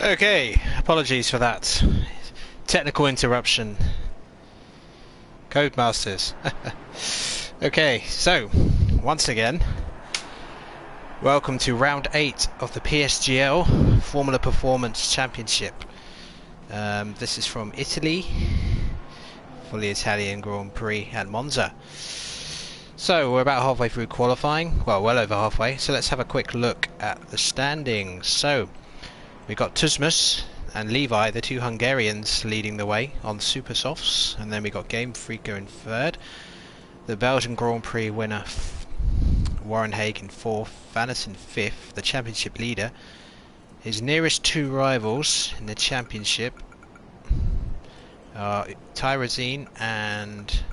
Okay, apologies for that. Technical interruption. Codemasters. Okay, so, once again, welcome to round 8 of the PSGL Formula Performance Championship. This is from Italy, for the Italian Grand Prix at Monza. So, we're about halfway through qualifying, well over halfway, so let's have a quick look at the standings. So, we've got Tuzmas and Levi, the two Hungarians, leading the way on Super Softs, and then we got Game Freaker in third. The Belgian Grand Prix winner Warren Haig in fourth, Vaness in fifth, the championship leader. His nearest two rivals in the championship are Tyrosine and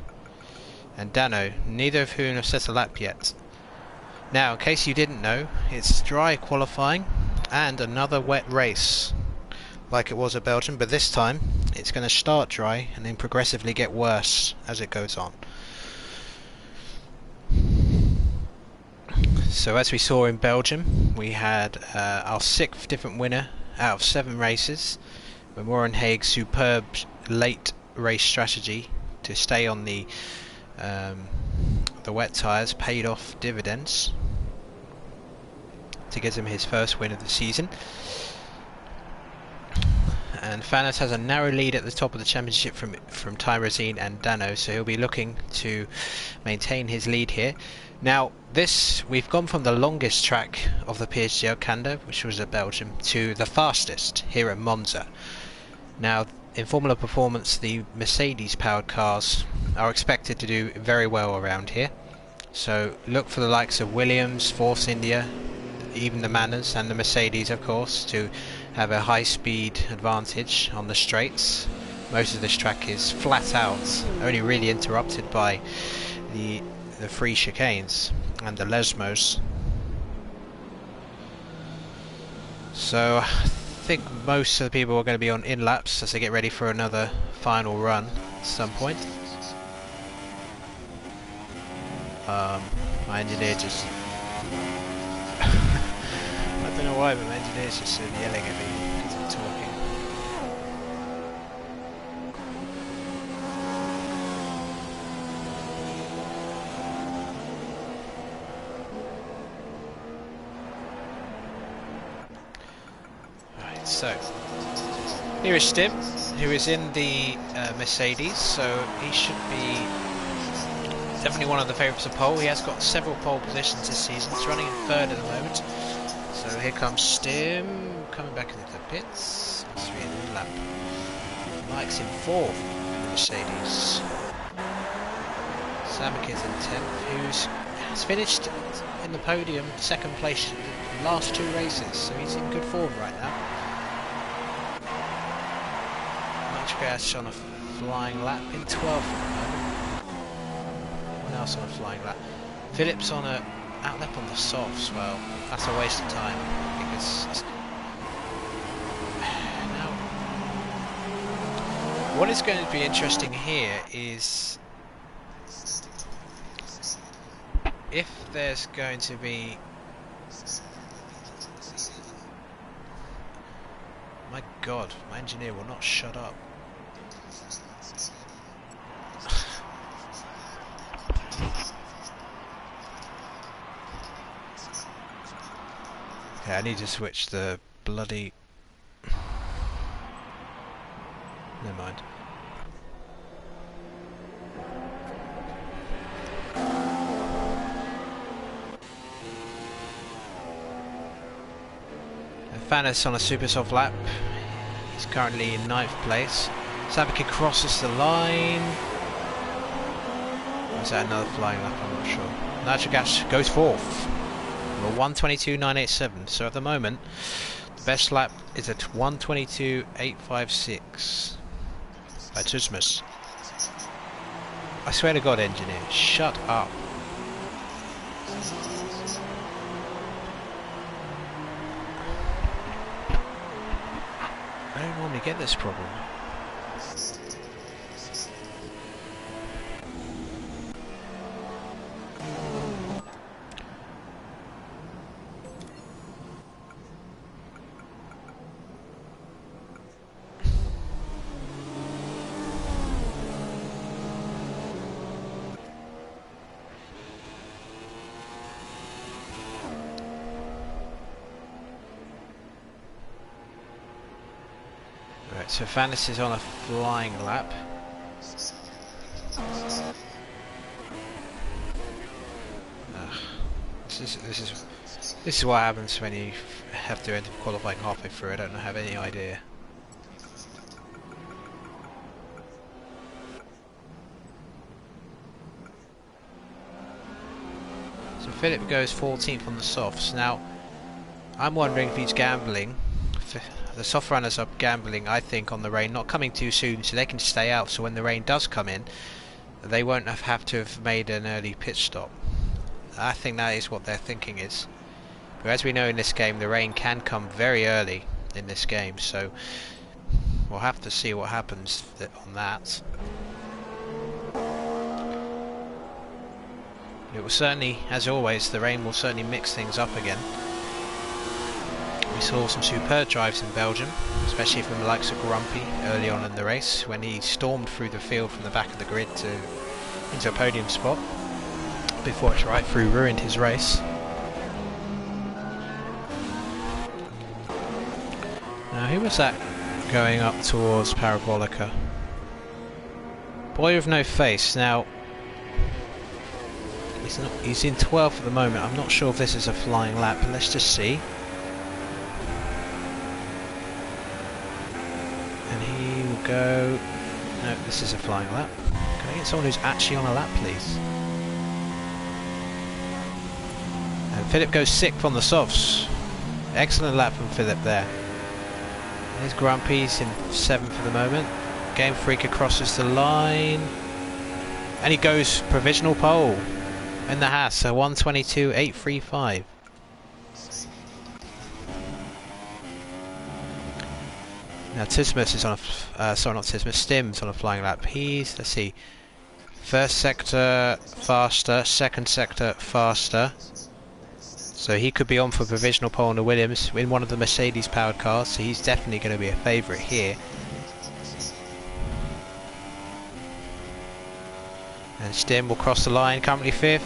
Dano, neither of whom have set a lap yet. Now, in case you didn't know, it's dry qualifying and another wet race like it was at Belgium, but this time it's going to start dry and then progressively get worse as it goes on. So as we saw in Belgium, we had our 6th different winner out of 7 races, when Warren Haig's superb late race strategy to stay on the wet tyres paid off dividends to get him his first win of the season. And Vaness has a narrow lead at the top of the championship from Tyrosine and Dano, so he'll be looking to maintain his lead here. Now, we've gone from the longest track of the PSGL Cando, which was at Belgium, to the fastest here at Monza. Now, in Formula Performance, the Mercedes-powered cars are expected to do very well around here. So look for the likes of Williams, Force India, even the Manners and the Mercedes, of course, to have a high-speed advantage on the straights. Most of this track is flat out, only really interrupted by the free chicanes and the Lesmos. So I think most of the people are going to be on in-laps as they get ready for another final run at some point. My engineer just I don't know why, but my engineer's just yelling at me because I'm talking. Right, so here is Stim, who is in the Mercedes, so he should be definitely one of the favourites of pole. He has got several pole positions this season. He's running in third at the moment. So here comes Stim coming back into the pits. It's in lap. Mike's in fourth in the Mercedes. Samek is in 10th, has finished in the podium, second place in the last 2 races, so he's in good form right now. Mike Crash on a flying lap in 12th at the moment. One else on a flying lap. Phillips on a outlap on the softs. Well, that's a waste of time because now what is going to be interesting here is if there's going to be, my god, my engineer will not shut up. Okay, I need to switch the bloody... Never mind. Vaness on a super soft lap. He's currently in 9th place. Sabiki crosses the line. Or is that another flying lap? I'm not sure. Nitrogas goes 4th. 1:22.987. So at the moment, the best lap is at 1:22.856 by Tuzmas. I swear to God, engineer, shut up. I don't normally get this problem. So Vanis is on a flying lap. This is what happens when you have to end up qualifying halfway through. I don't have any idea. So Philip goes 14th on the softs. Now, I'm wondering if he's gambling. The soft runners are gambling, I think, on the rain not coming too soon, so they can stay out. So when the rain does come in, they won't have to have made an early pit stop. I think that is what their thinking is. But as we know in this game, the rain can come very early in this game, so we'll have to see what happens on that. It will certainly, as always, the rain will certainly mix things up again. We saw some superb drives in Belgium, especially from the likes of Grumpy early on in the race, when he stormed through the field from the back of the grid into a podium spot, before it's right through ruined his race. Now who was that going up towards Parabolica? Boy with no face. Now he's in 12th at the moment. I'm not sure if this is a flying lap, but let's just see. And he will go... No, this is a flying lap. Can I get someone who's actually on a lap, please? And Philip goes 6th on the softs. Excellent lap from Philip there. There's Grumpy's in 7th at the moment. Game Freaker crosses the line. And he goes provisional pole in the Haas, so 1:22.835. Now Tismus is on a, sorry not Tismus, Stim's on a flying lap. He's, let's see, first sector faster, second sector faster. So he could be on for provisional pole in the Williams in one of the Mercedes powered cars, so he's definitely going to be a favourite here. And Stim will cross the line, currently 5th.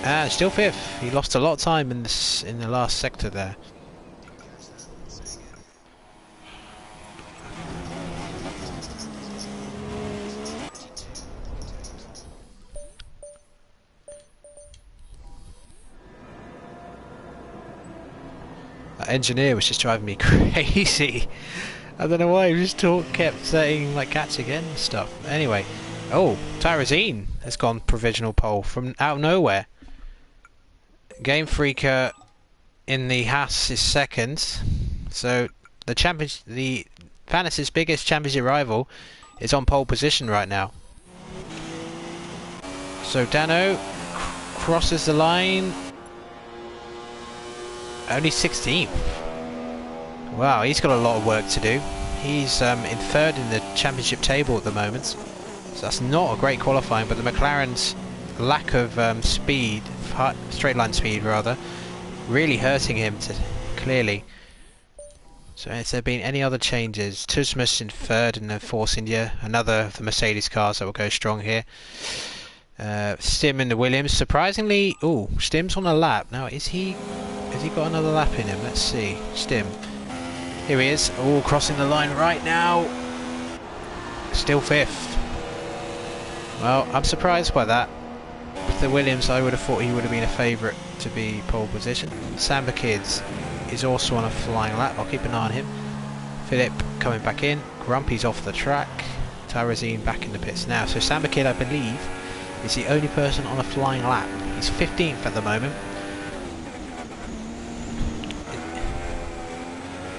And still 5th. He lost a lot of time in the last sector there. That engineer was just driving me crazy. I don't know why, he just kept saying like catch again and stuff. Anyway, oh, Tyrazine has gone provisional pole from out of nowhere. Game Freaker in the Haas is 2nd. So the Vanis's biggest championship rival is on pole position right now. So Dano crosses the line. Only 16th. Wow, he's got a lot of work to do. He's in 3rd in the championship table at the moment. So that's not a great qualifying, but the McLaren's lack of speed, straight line speed rather, really hurting him clearly. So has there been any other changes? Tusmus in 3rd in the Force India, another of the Mercedes cars that will go strong here. Stim in the Williams, surprisingly, oh, Stim's on a lap. Now has he got another lap in him? Let's see. Stim, here he is, all crossing the line right now. Still 5th. Well, I'm surprised by that. With the Williams, I would have thought he would have been a favourite to be pole position. Samba Kids is also on a flying lap. I'll keep an eye on him. Philip coming back in. Grumpy's off the track. Tyrazine back in the pits now. So Samba Kid, I believe, is the only person on a flying lap. He's 15th at the moment.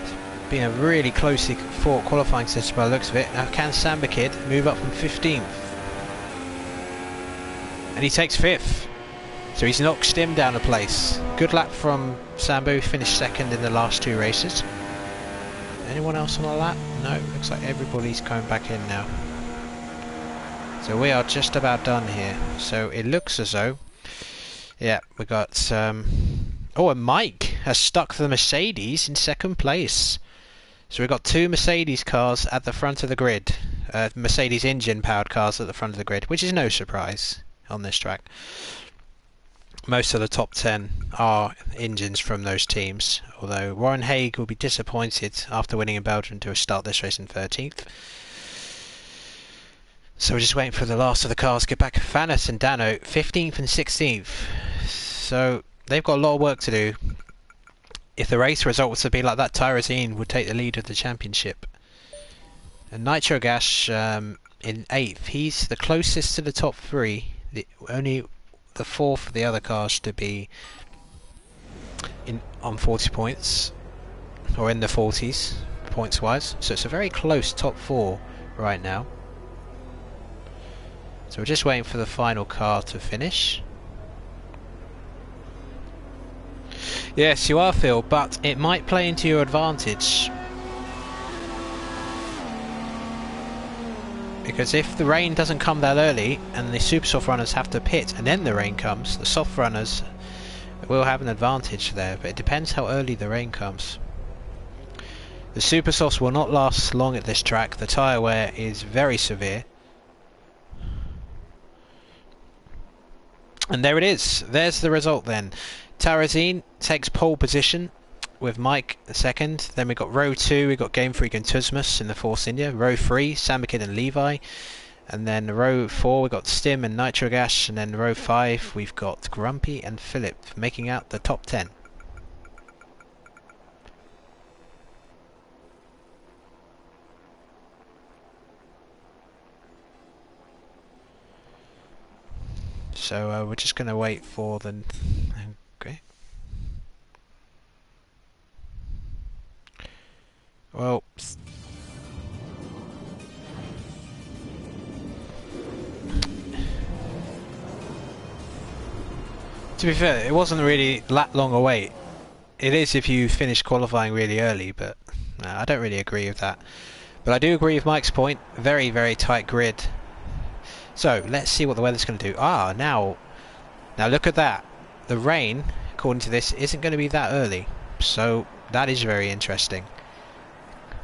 It's been a really closely fought qualifying system by the looks of it. Now can Samba Kid move up from 15th? And he takes 5th. So he's knocked Stim down a place. Good lap from Sambo, who finished 2nd in the last 2 races. Anyone else on a lap? No, looks like everybody's coming back in now. So we are just about done here. So it looks as though, yeah, we got oh, and Mike has stuck the Mercedes in 2nd place. So we've got 2 Mercedes cars at the front of the grid. Mercedes engine powered cars at the front of the grid, which is no surprise on this track. most of the top 10 are engines from those teams, although Warren Haig will be disappointed after winning in Belgium to start this race in 13th. So we're just waiting for the last of the cars to get back. Fanis and Dano 15th and 16th, so they've got a lot of work to do. If the race results would be like that, Tyrosine would take the lead of the championship. And Nitro Gash in 8th, he's the closest to the top 3, only the 4th of the other cars to be on 40 points, or in the 40s points wise, so it's a very close top 4 right now. So we're just waiting for the final car to finish. Yes, you are, Phil, but it might play into your advantage. Because if the rain doesn't come that early and the super soft runners have to pit and then the rain comes, the soft runners will have an advantage there, but it depends how early the rain comes. The super softs will not last long at this track. The tyre wear is very severe. And there it is. There's the result then. Tyrosine takes pole position with Mike second. Then we've got row 2, we've got Game Freak and Tuzmus in the Force India. Row 3, Samakid and Levi. And then row 4, we've got Stim and Nitro Gash. And then row 5, we've got Grumpy and Philip making out the top 10. So we're just going to wait for the... Okay. Well... To be fair, it wasn't really that long a wait. It is if you finish qualifying really early, but I don't really agree with that. But I do agree with Mike's point. Very, very tight grid. So, let's see what the weather's going to do. Now look at that. The rain, according to this, isn't going to be that early. So, that is very interesting.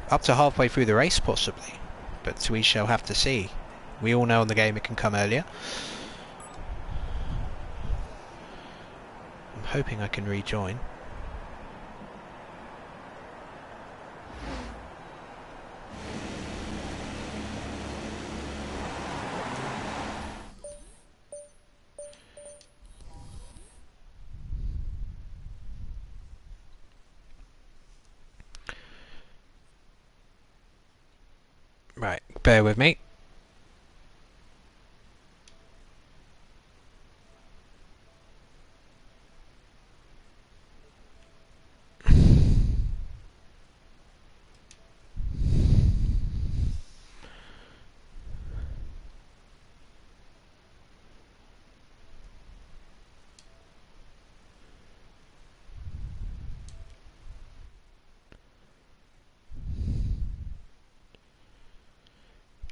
Up to halfway through the race, possibly. But we shall have to see. We all know in the game it can come earlier. I'm hoping I can rejoin. Right, bear with me.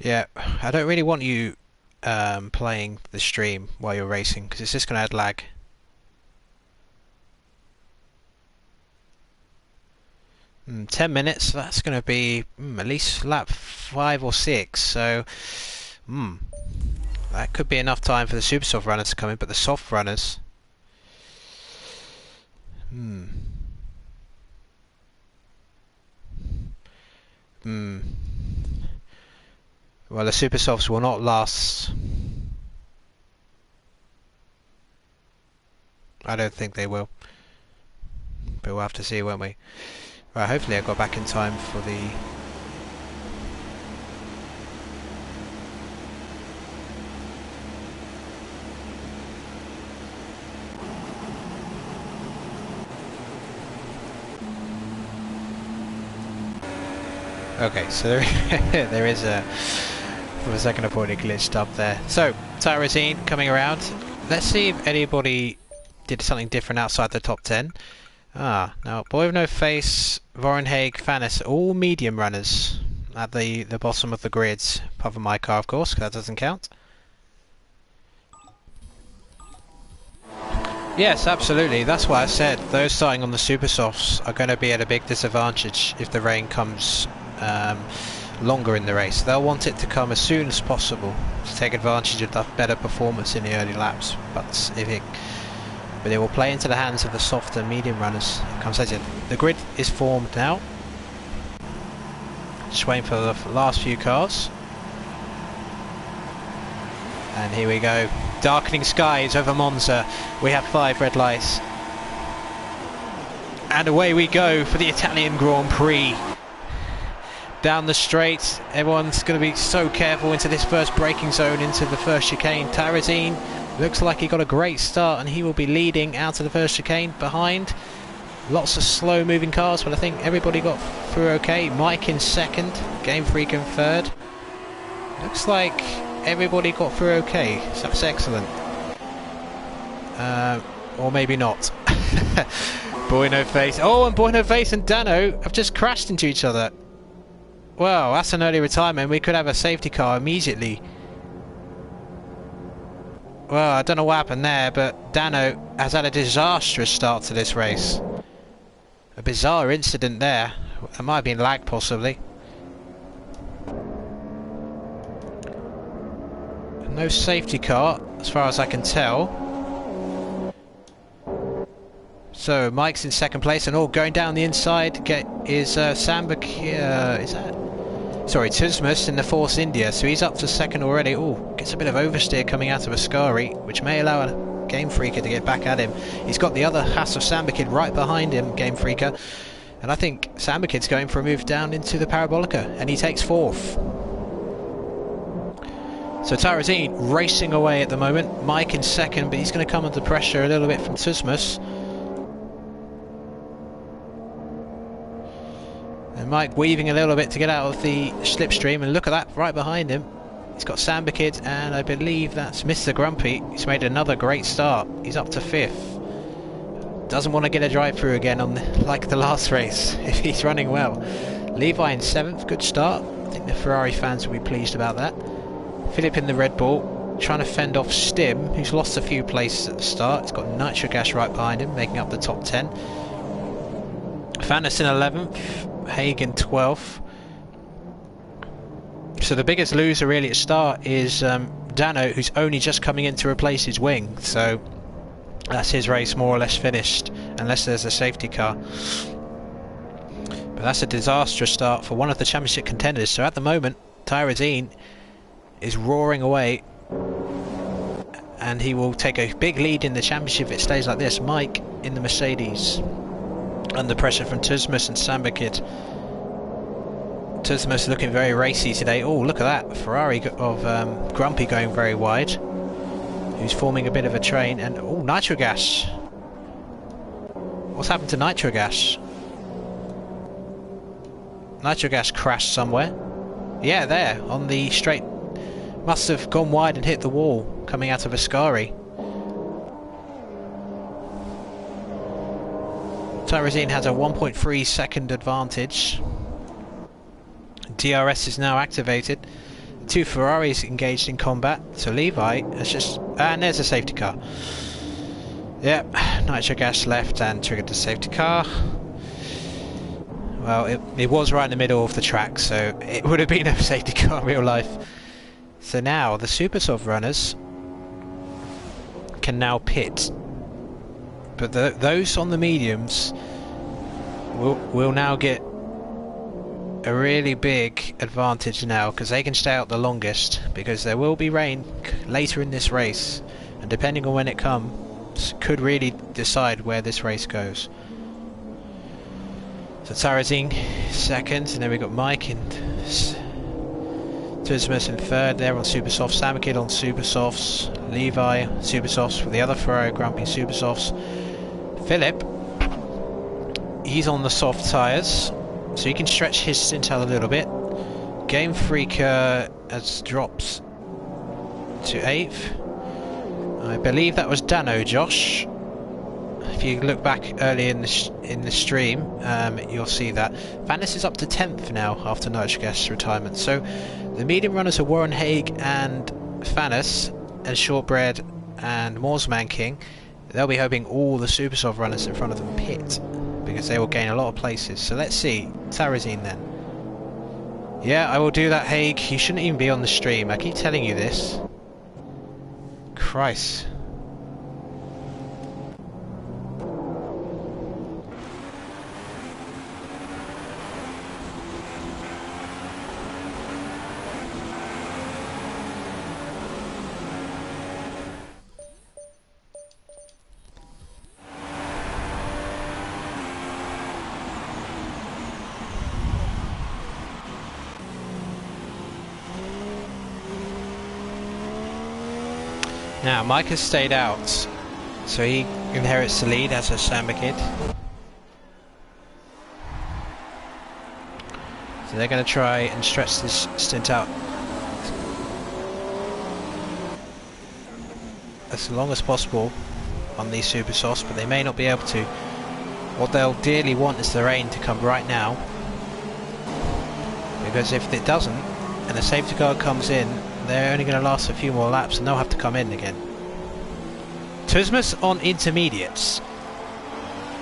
Yeah, I don't really want you playing the stream while you're racing, because it's just going to add lag. 10 minutes, that's going to be at least lap 5 or 6, so that could be enough time for the super soft runners to come in, but the soft runners... Well, the super softs will not last. I don't think they will. But we'll have to see, won't we? Right, hopefully I got back in time for the... Okay, so there is a... For a second I thought it glitched up there. So, Tyrosine coming around. Let's see if anybody did something different outside the top 10. Now, Boy with No Face, Vorenhaig, Fanis, all medium runners at the bottom of the grids. Apart from my car, of course, 'cause that doesn't count. Yes, absolutely. That's why I said those starting on the super softs are going to be at a big disadvantage if the rain comes longer in the race. They'll want it to come as soon as possible to take advantage of that better performance in the early laps. But if it but it will play into the hands of the softer medium runners. Comes as it. The grid is formed now. Just waiting for the last few cars. And here we go. Darkening skies over Monza. We have 5 red lights. And away we go for the Italian Grand Prix. Down the straight, everyone's going to be so careful into this first braking zone, into the first chicane. Tarazine looks like he got a great start and he will be leading out of the first chicane. Behind, lots of slow moving cars, but I think everybody got through okay. Mike in second, Game Freak in third. Looks like everybody got through okay, so that's excellent. Or maybe not. Bueno Face. Oh, and Bueno Face and Dano have just crashed into each other. Well, that's an early retirement. We could have a safety car immediately. Well, I don't know what happened there, but Dano has had a disastrous start to this race. A bizarre incident there. It might have been lag, possibly. No safety car, as far as I can tell. So Mike's in second place, and all going down the inside is Sambak. Is that? Sorry, Tuzmas in the Force India. So he's up to second already. Oh, gets a bit of oversteer coming out of Ascari, which may allow a Game Freaker to get back at him. He's got the other Haas of Sambakid right behind him, Game Freaker, and I think Sambakid's going for a move down into the Parabolica, and he takes fourth. So Tarazine racing away at the moment. Mike in second, but he's going to come under pressure a little bit from Tuzmas. And Mike weaving a little bit to get out of the slipstream, and look at that right behind him. He's got Sambakid, and I believe that's Mr. Grumpy. He's made another great start. He's up to fifth. Doesn't want to get a drive through again on like the last race if he's running well. Levi in seventh, good start. I think the Ferrari fans will be pleased about that. Philip in the Red Bull, trying to fend off Stim, who's lost a few places at the start. He's got Nitro Gas right behind him, making up the top 10. Fannis in 11th, Hagen 12th. So the biggest loser really at start is Dano, who's only just coming in to replace his wing. So that's his race more or less finished, unless there's a safety car. But that's a disastrous start for one of the championship contenders. So at the moment, Tyrazine is roaring away, and he will take a big lead in the championship if it stays like this. Mike in the Mercedes, under pressure from Tuzmas and Sambakid. Tuzmas looking very racy today. Oh, look at that Ferrari of Grumpy going very wide, who's forming a bit of a train. And oh, Nitro Gas. What's happened to Nitro Gas? Nitro Gas crashed somewhere. Yeah, there on the straight. Must have gone wide and hit the wall coming out of Ascari. Tyrazine has a 1.3 second advantage. DRS is now activated. Two Ferraris engaged in combat. So Levi has just... and there's a safety car. Yep, Nitro Gas left and triggered the safety car. Well, it was right in the middle of the track, so it would have been a safety car in real life. So now the Super Soft runners can now pit, but those on the mediums will now get a really big advantage now, because they can stay out the longest, because there will be rain later in this race, and depending on when it comes could really decide where this race goes. So Tarazine second, and then we've got Mike in Tuzmas in third, there on Super Softs, Samakid on Super Softs, Levi Super Softs with the other Ferrari Grumpy Super Softs. Philip, he's on the soft tyres, so he can stretch his stint out a little bit. Game Freak has dropped to 8th. I believe that was Dano, Josh. If you look back early in the stream, you'll see that. Fannis is up to 10th now after Nitro Gas retirement. So the medium runners are Warren Haig and Fannis, and Shortbread and Moorsman King. They'll be hoping all the Super Soft runners in front of them pit, because they will gain a lot of places. So let's see, Tarazine then. Yeah, I will do that, Haig. You shouldn't even be on the stream. I keep telling you this. Christ. Now Mike has stayed out, so he inherits the lead as a Samba kid. So they're going to try and stretch this stint out as long as possible on these super softs, but they may not be able to. What they'll dearly want is the rain to come right now, because if it doesn't and the safety car comes in, they're only going to last a few more laps and they'll have to come in again. Tusmus on intermediates.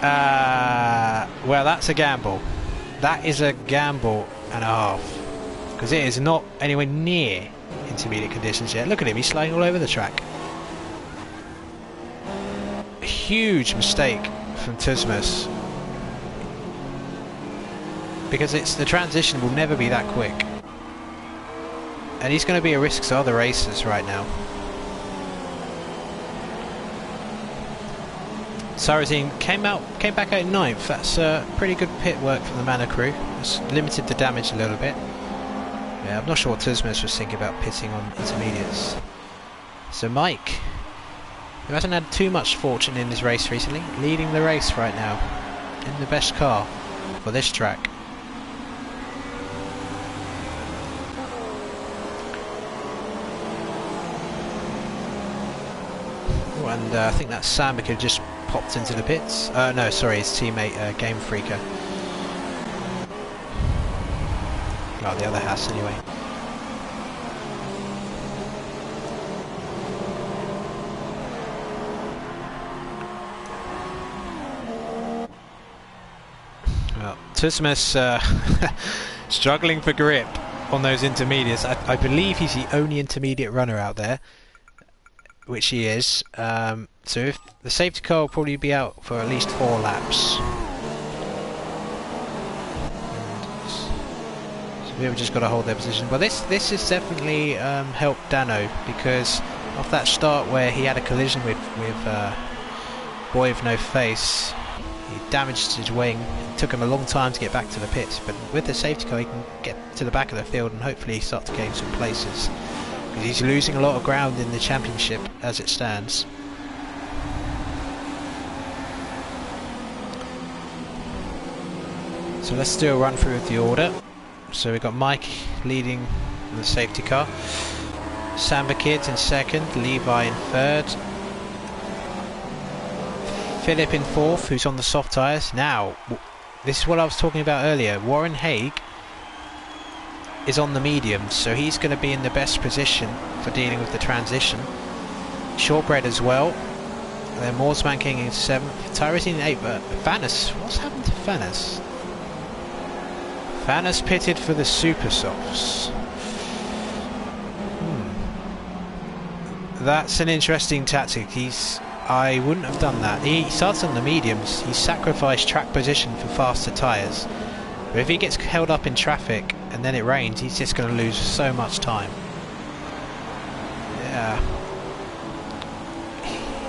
Well, that's a gamble. That is a gamble and a half, because it is not anywhere near intermediate conditions yet. Look at him, he's sliding all over the track. A huge mistake from Tusmus, because the transition will never be that quick, and he's going to be a risk to other racers right now. Sarazin came back out 9th. That's pretty good pit work from the Manor crew. It's limited the damage a little bit. Yeah, I'm not sure what Tusmus was thinking about pitting on intermediates. So Mike, who hasn't had too much fortune in his race recently, leading the race right now in the best car for this track. Oh, and I think that Samba kid just popped into the pits. No, sorry, his teammate Game Freaker. Oh, the other Haas anyway. Well, Tusmus struggling for grip on those intermediates. I believe he's the only intermediate runner out there, which he is. So if the safety car will probably be out for at least 4 laps. So we've just got to hold their position. But this has definitely helped Dano, because off that start where he had a collision with Boy with No Face, he damaged his wing. It took him a long time to get back to the pits, but with the safety car he can get to the back of the field and hopefully start to gain some places, because he's losing a lot of ground in the championship as it stands. So let's do a run through of the order. So we've got Mike leading the safety car, Samba Kids in 2nd, Levi in 3rd, Philip in 4th, who's on the soft tyres. Now, this is what I was talking about earlier. Warren Haig is on the mediums, so he's going to be in the best position for dealing with the transition. Shortbread as well. And then Moorsman King in 7th, Tyrese in 8th. But Fanis, what's happened to Fanis? Fanis pitted for the Super Softs. That's an interesting tactic. I wouldn't have done that. He starts on the mediums. He sacrificed track position for faster tyres. But if he gets held up in traffic and then it rains, he's just going to lose so much time. Yeah.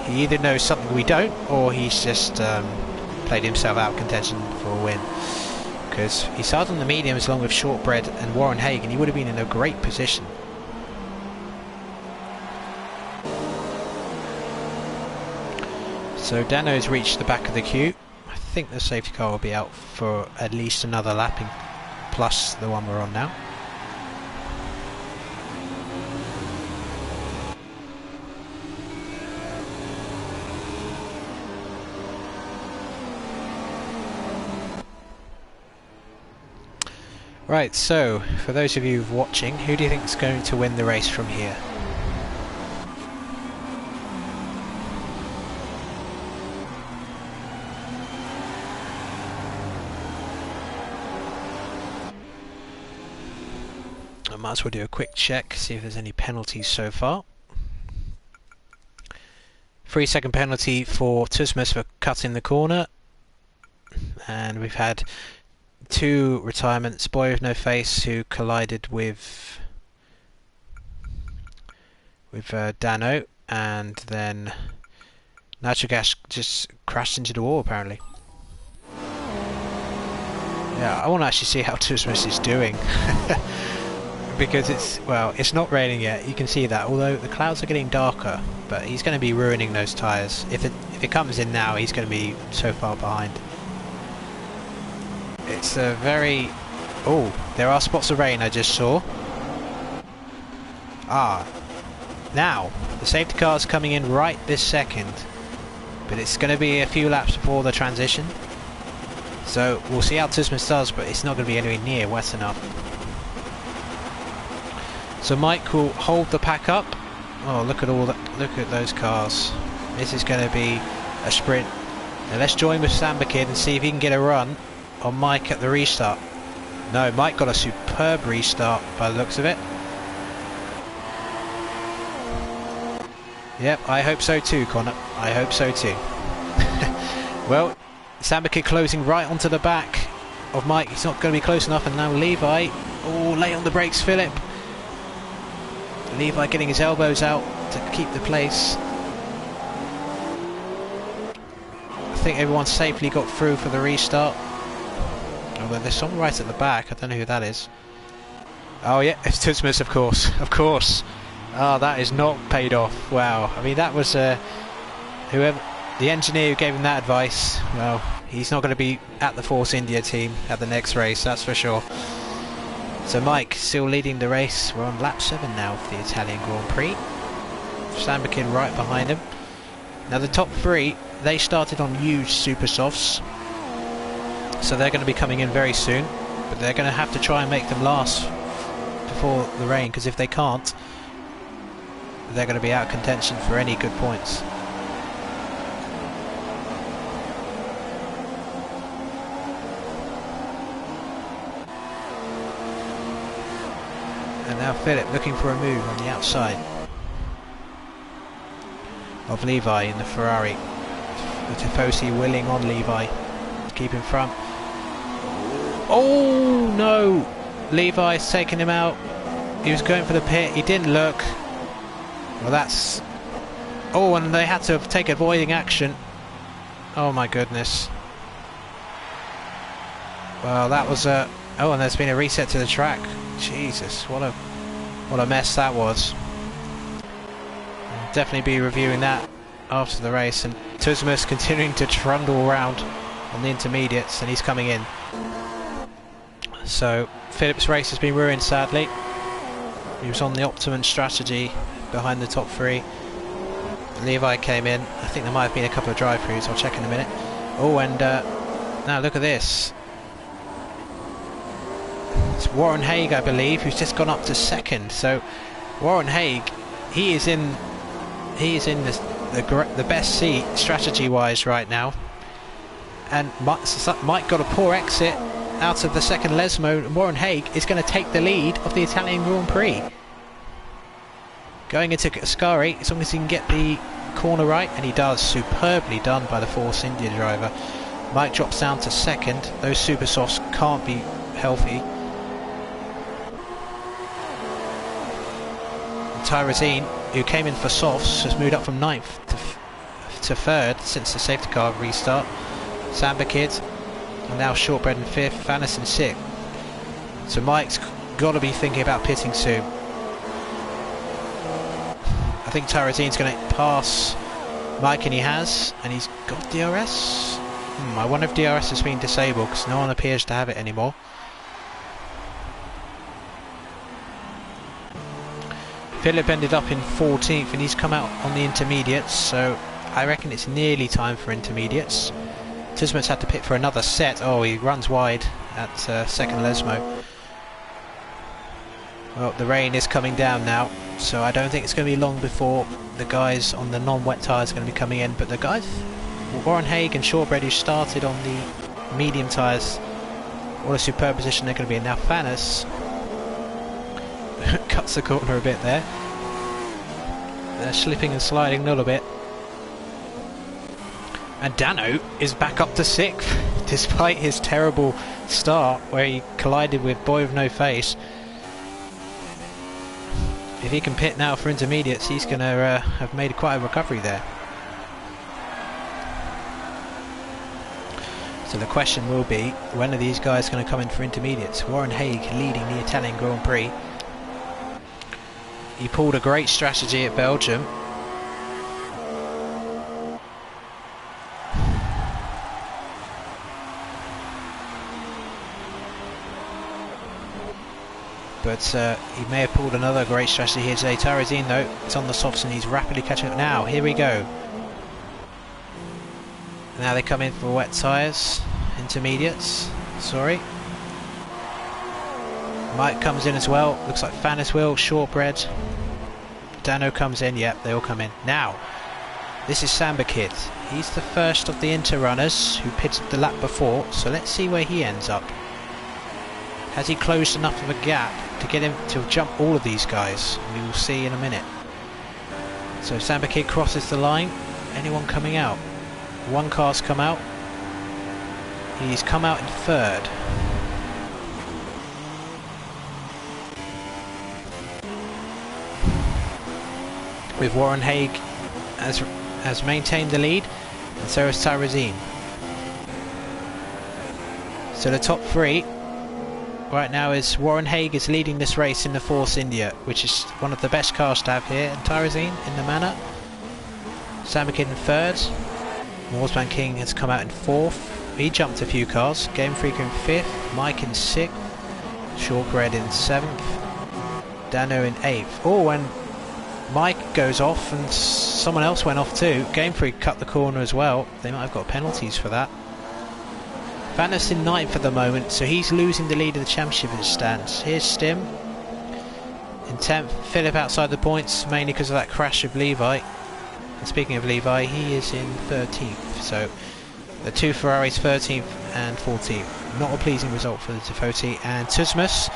He either knows something we don't, or he's just played himself out of contention for a win. Because he started on the mediums along with Shortbread and Warren Haig, and he would have been in a great position. So Dano's reached the back of the queue. I think the safety car will be out for at least another lapping, plus the one we're on now. Right, so for those of you watching, who do you think is going to win the race from here? I might as well do a quick check, see if there's any penalties so far. 3-second penalty for Tusmus for cutting the corner, and we've had 2 retirements. Boy with No Face, who collided with Dano, and then Natural Gas just crashed into the wall apparently. Yeah, I want to actually see how Tusmus is doing. because it's not raining yet. You can see that, although the clouds are getting darker. But he's going to be ruining those tyres. If it comes in now, he's going to be so far behind. It's a very... Oh, there are spots of rain I just saw. Now the safety car is coming in right this second, but it's going to be a few laps before the transition. So we'll see how Tismus does, but it's not going to be anywhere near wet enough. So Mike will hold the pack up. Oh, look at all that! Look at those cars. This is going to be a sprint. Now let's join with Samba Kid and see if he can get a run on Mike at the restart. No, Mike got a superb restart by the looks of it. Yep, I hope so too, Connor. I hope so too. Well, Samba Kid closing right onto the back of Mike. He's not going to be close enough, and now Levi. Oh, late on the brakes, Philip. Levi getting his elbows out to keep the place. I think everyone safely got through for the restart. Although there's someone right at the back. I don't know who that is. Oh yeah, it's Tismus, of course. Of course. Oh, that is not paid off. Wow. I mean, that was whoever the engineer who gave him that advice. Well, he's not going to be at the Force India team at the next race, that's for sure. So Mike still leading the race. We're on lap 7 now for the Italian Grand Prix. Samba Kid right behind him. Now the top 3, they started on huge super softs, so they're going to be coming in very soon, but they're going to have to try and make them last before the rain, because if they can't, they're going to be out of contention for any good points. And now Philip looking for a move on the outside of Levi in the Ferrari. Tifosi willing on Levi to keep in front. Oh no! Levi's taking him out. He was going for the pit, he didn't look. Well, that's... Oh, and they had to take avoiding action. Oh my goodness. Well, that was a... Oh, and there's been a reset to the track. Jesus, what a mess that was. I'll definitely be reviewing that after the race. And Tismus continuing to trundle around on the intermediates, and he's coming in. So Philip's race has been ruined, sadly. He was on the optimum strategy behind the top 3. Levi came in. I think there might have been a couple of drive-throughs. I'll check in a minute. Oh, and now look at this. It's Warren Haig, I believe, who's just gone up to 2nd. So Warren Haig, he is in the best seat strategy-wise right now. And Mike got a poor exit out of the 2nd Lesmo, and Warren Haig is going to take the lead of the Italian Grand Prix. Going into Ascari, as long as he can get the corner right, and he does. Superbly done by the Force India driver. Mike drops down to 2nd. Those super softs can't be healthy. Tyrosine, who came in for softs, has moved up from 9th to 3rd since the safety car restart. Samba Kid, and now Shortbread in 5th, Vanis in 6th. So Mike's got to be thinking about pitting soon. I think Tyrosine's going to pass Mike, and he has, and he's got DRS. I wonder if DRS has been disabled, because no one appears to have it anymore. Philip ended up in 14th, and he's come out on the intermediates, so I reckon it's nearly time for intermediates. Tismus had to pit for another set. Oh, he runs wide at 2nd Lesmo. Well, the rain is coming down now, so I don't think it's going to be long before the guys on the non-wet tyres are going to be coming in. But the guys, Warren Haig and Shortbread, who started on the medium tyres, what a superb position they're going to be in. Now Fanis cuts the corner a bit there. They're slipping and sliding a little bit. And Dano is back up to 6th, despite his terrible start where he collided with Boy with No Face. If he can pit now for intermediates, he's going to have made quite a recovery there. So the question will be, when are these guys going to come in for intermediates? Warren Haig leading the Italian Grand Prix. he pulled a great strategy at Belgium. But he may have pulled another great strategy here today. Tarazine, though, it's on the softs and he's rapidly catching up. Now, here we go. Now they come in for wet tyres, intermediates, sorry. Mike comes in as well, looks like Fannis will, Shortbread. Dano comes in, yep, they all come in. Now, this is Samba Kid. He's the first of the Inter runners who pitted the lap before, so let's see where he ends up. Has he closed enough of a gap to get him to jump all of these guys? We will see in a minute. So Samba Kid crosses the line. Anyone coming out? One car's come out. He's come out in third. With Warren Haig has maintained the lead, and so has Tarazine. So the top three right now is Warren Haig is leading this race in the Force India, which is one of the best cars to have here, and Tarazine in the manor. Samba Kid in third. Moorsman King has come out in fourth. He jumped a few cars. Game Freak in fifth. Mike in sixth. Shortbread in seventh. Dano in eighth. Oh, and Mike goes off and someone else went off too. Game Freak cut the corner as well. They might have got penalties for that. Fannis in ninth at the moment, so he's losing the lead of the championship as it stands. Here's Stim in 10th. Philip outside the points, mainly because of that crash of Levi. And speaking of Levi, he is in 13th. So the two Ferraris 13th and 14th. Not a pleasing result for the Tifoti. And Tusmus,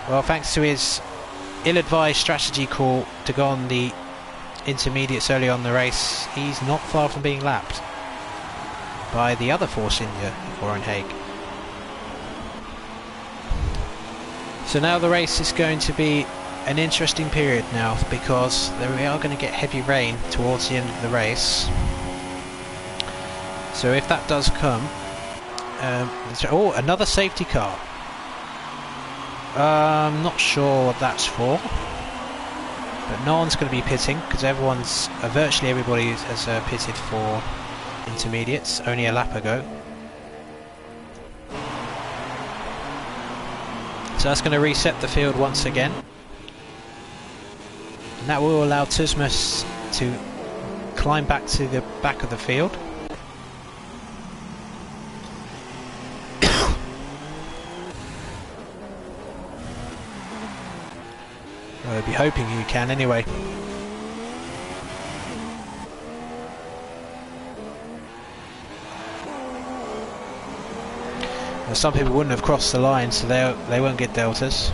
well, thanks to his ill-advised strategy call to go on the intermediates early on in the race, he's not far from being lapped by the other Force India, Warren Haig. So now the race is going to be an interesting period now, because we are going to get heavy rain towards the end of the race. So if that does come, oh, another safety car. I'm not sure what that's for, but no one's going to be pitting because virtually everybody has pitted for intermediates only a lap ago. So that's going to reset the field once again, and that will allow Tusmus to climb back to the back of the field. I'll be hoping you can anyway. Well, some people wouldn't have crossed the line, so they won't get deltas.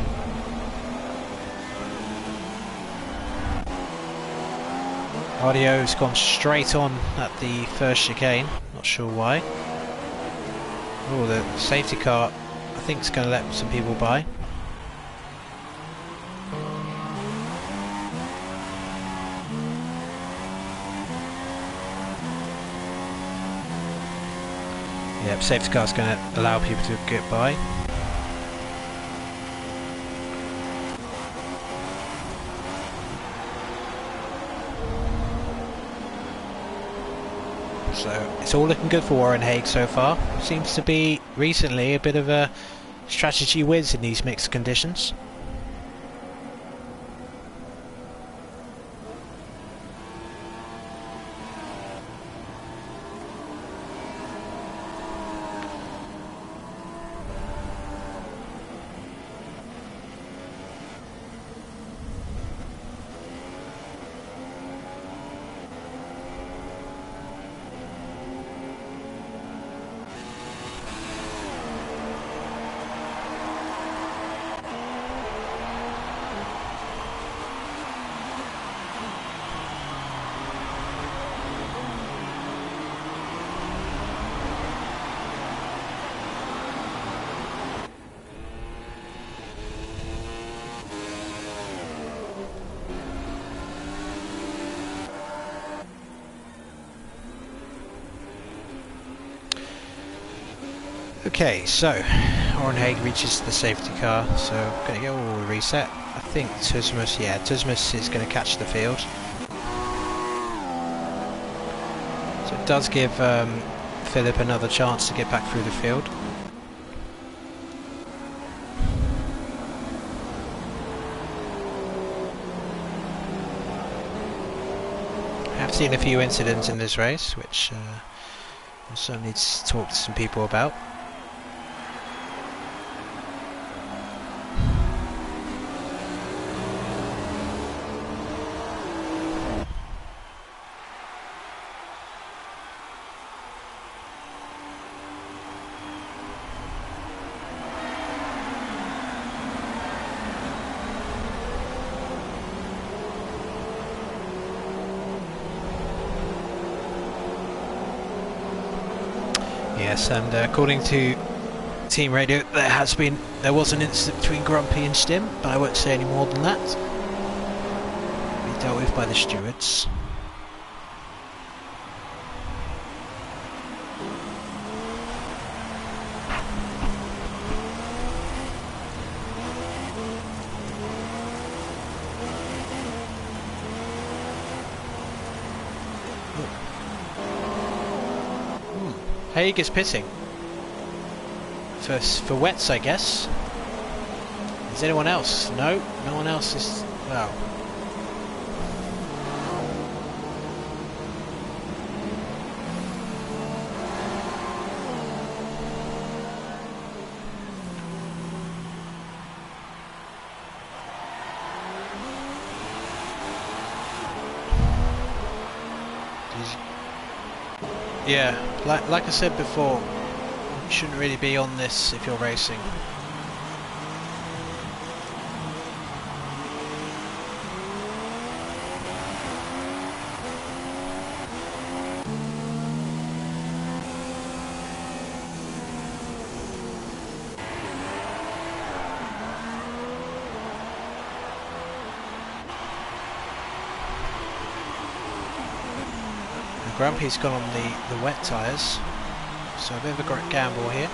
Audio's gone straight on at the first chicane, not sure why. Oh, the safety car I think is going to let some people by. Yep, safety car's going to allow people to get by. So it's all looking good for Warren Haig so far. Seems to be recently a bit of a strategy whiz in these mixed conditions. Okay, so Warren Haig reaches the safety car, so I'm going to get all reset. I think Tuzmus, yeah, Tuzmus is going to catch the field. So it does give Philip another chance to get back through the field. I've seen a few incidents in this race, which I certainly need to talk to some people about. Yes, and according to team radio, there was an incident between Grumpy and Stim, but I won't say any more than that. Be dealt with by the stewards. Haig is pitting for wets, I guess. Is anyone else? No, no one else is. Well, yeah, like I said before, you shouldn't really be on this if you're racing. Grumpy's gone on the wet tyres, so a bit of a gamble here.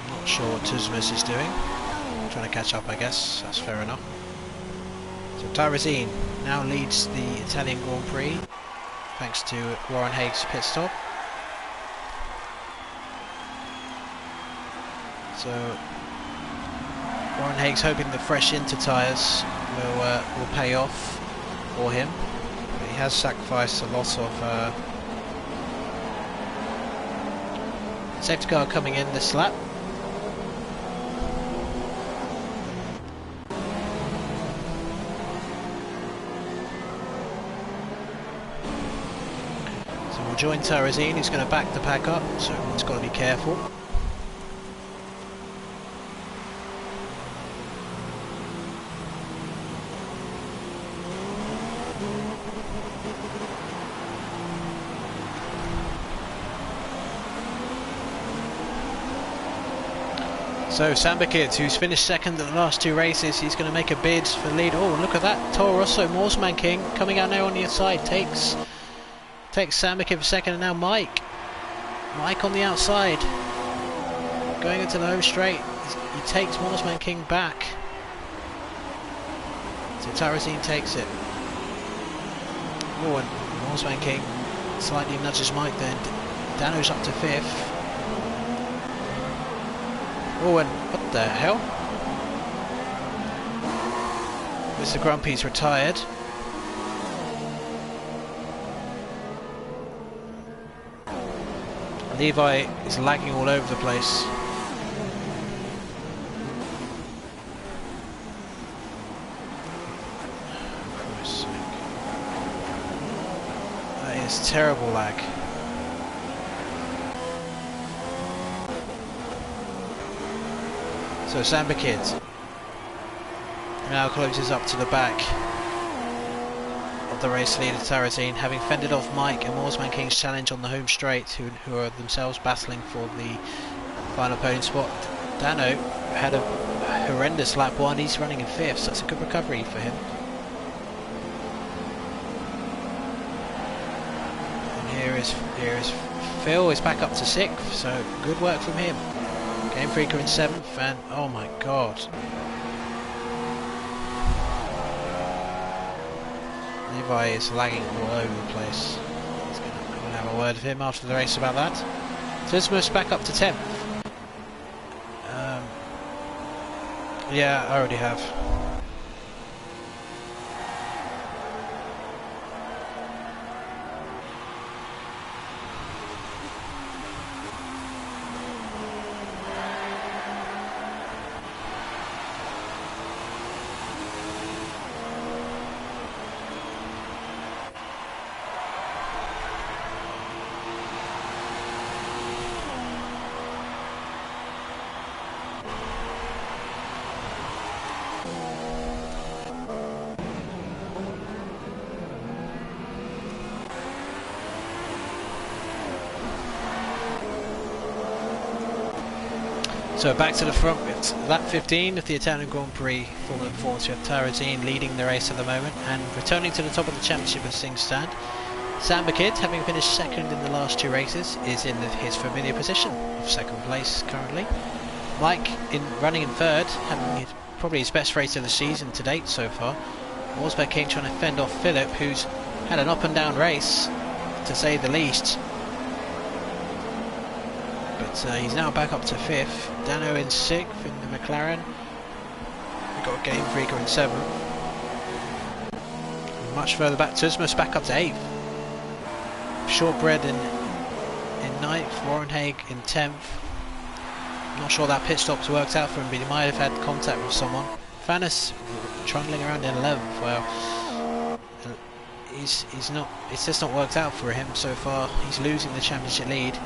I'm not sure what Tuzmus is doing. Trying to catch up, I guess. That's fair enough. So Tyrezine now leads the Italian Grand Prix thanks to Warren Haig's pit stop. So Warren Haig's hoping the fresh Inter tyres will pay off for him, but he has sacrificed a lot of safety car coming in this lap. So we'll join Tyrezine, he's going to back the pack up, so everyone's got to be careful. So Sambakid, who's finished second at the last two races, he's going to make a bid for the lead. Oh, look at that, Toro Rosso, Morsman King, coming out now on the outside, takes Sambakid for second, and now Mike on the outside, going into the home straight. He takes Morsman King back. So Tyrezine takes it. Oh, and Morsman King slightly nudges Mike then. Dano's up to fifth. Oh, and what the hell? Mr. Grumpy's retired. Levi is lagging all over the place. That is terrible lag. So Sambakid now closes up to the back of the race leader Tyrezine, having fended off Mike and Morsman King's challenge on the home straight, who are themselves battling for the final podium spot. Dano had a horrendous lap one, he's running in fifth, so that's a good recovery for him. And here is Phil is back up to sixth, so good work from him. Game Freaker in 7th, and oh my god. Levi is lagging all over the place. He's going to have a word with him after the race about that. Tismus back up to 10th. Yeah, I already have. So back to the front with lap 15 of the Italian Grand Prix Formula 4. We have Tarazine leading the race at the moment, and returning to the top of the championship as things stand. Sam McKidd, having finished second in the last 2 races, is in his familiar position of second place currently. Mike running in third, having probably his best race of the season to date so far. Forsberg King trying to fend off Philip, who's had an up and down race to say the least. But he's now back up to 5th. Dano in 6th in the McLaren. We've got Game Freaker in 7th. Much further back, Tusmus back up to 8th. Shortbread in 9th. Warren Haig in 10th. Not sure that pit stop's worked out for him, but he might have had contact with someone. Fanis trundling around in 11th. Well, he's not. It's just not worked out for him so far. He's losing the championship lead.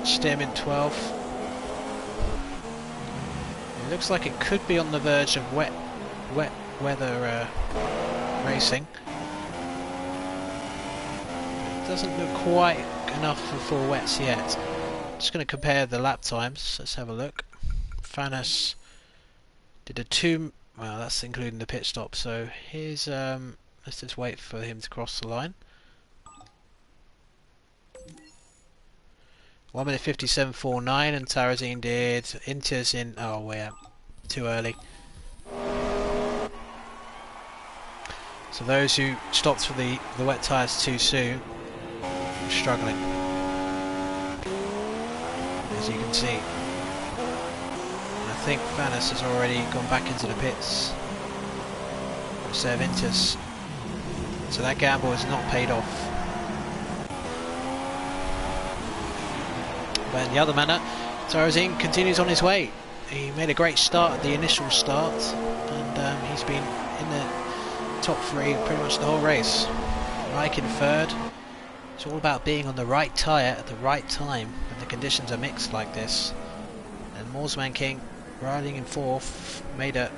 Stim in 12th. It looks like it could be on the verge of wet weather racing. It doesn't look quite enough for full wets yet. Just going to compare the lap times. Let's have a look. Fanis did a 2. Well, that's including the pit stop. So here's let's just wait for him to cross the line. 1 minute 57.49, and Tarazine did Inters in. Oh, we're too early. So those who stopped for the wet tyres too soon are struggling, as you can see. And I think Fanis has already gone back into the pits instead of Inters. So that gamble has not paid off. But in the other manner, Tarazine continues on his way. He made a great start at the initial start, and he's been in the top 3 pretty much the whole race. Mike in 3rd. It's all about being on the right tyre at the right time when the conditions are mixed like this. And Morsman King riding in 4th made a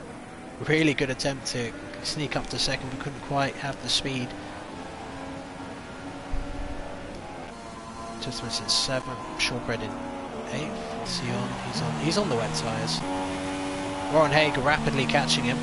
really good attempt to sneak up to 2nd, but couldn't quite have the speed. Tusmus in 7th, Shortbread in 8th. What's he on? He's on the wet tyres. Warren Haig rapidly catching him.